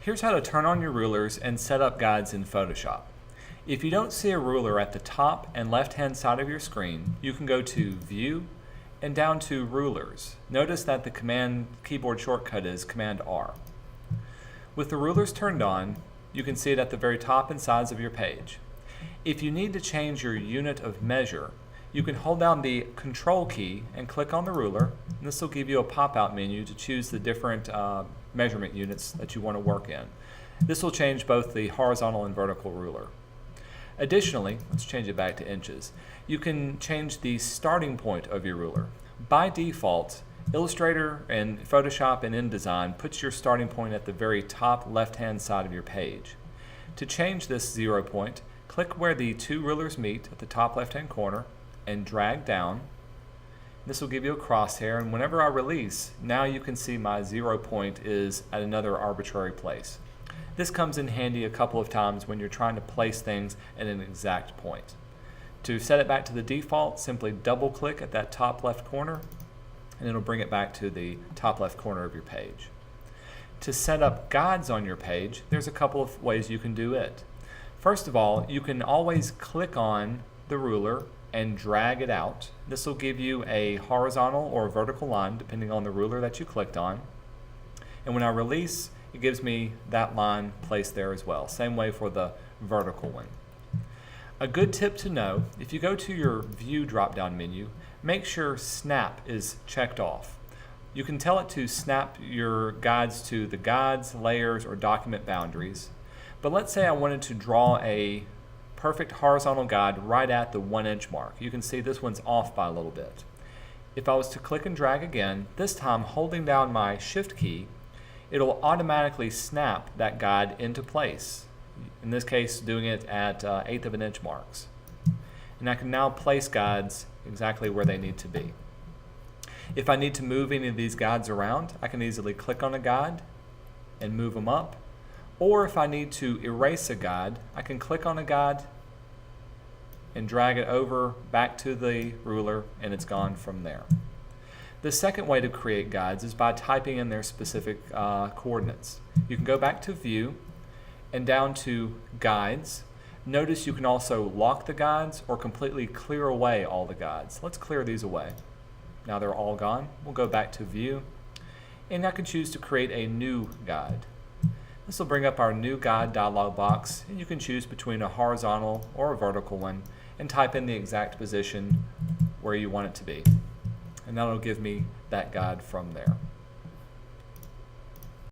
Here's how to turn on your rulers and set up guides in Photoshop. If you don't see a ruler at the top and left-hand side of your screen, you can go to View and down to Rulers. Notice that the command keyboard shortcut is Command R. With the rulers turned on, you can see it at the very top and sides of your page. If you need to change your unit of measure, you can hold down the Control key and click on the ruler, and this will give you a pop-out menu to choose the different measurement units that you want to work in. This will change both the horizontal and vertical ruler. Additionally, let's change it back to inches. You can change the starting point of your ruler. By default, Illustrator and Photoshop and InDesign puts your starting point at the very top left-hand side of your page. To change this 0 point, click where the two rulers meet at the top left-hand corner and drag down. This will give you a crosshair, and whenever I release, now you can see my 0 point is at another arbitrary place. This comes in handy a couple of times when you're trying to place things at an exact point. To set it back to the default, simply double click at that top left corner and it'll bring it back to the top left corner of your page. To set up guides on your page, there's a couple of ways you can do it. First of all, you can always click on the ruler and drag it out. This will give you a horizontal or a vertical line depending on the ruler that you clicked on. And when I release, it gives me that line placed there as well. Same way for the vertical one. A good tip to know, if you go to your View drop-down menu, make sure Snap is checked off. You can tell it to snap your guides to the guides, layers, or document boundaries. But let's say I wanted to draw a perfect horizontal guide right at the 1 inch mark. You can see this one's off by a little bit. If I was to click and drag again, this time holding down my Shift key, it'll automatically snap that guide into place. In this case, doing it at 1/8 of an inch marks. And I can now place guides exactly where they need to be. If I need to move any of these guides around, I can easily click on a guide and move them up. Or if I need to erase a guide, I can click on a guide and drag it over back to the ruler, and it's gone from there. The second way to create guides is by typing in their specific coordinates. You can go back to View and down to Guides. Notice you can also lock the guides or completely clear away all the guides. Let's clear these away. Now they're all gone. We'll go back to View, and I can choose to create a new guide. This will bring up our new guide dialog box, and you can choose between a horizontal or a vertical one and type in the exact position where you want it to be. And that'll give me that guide from there.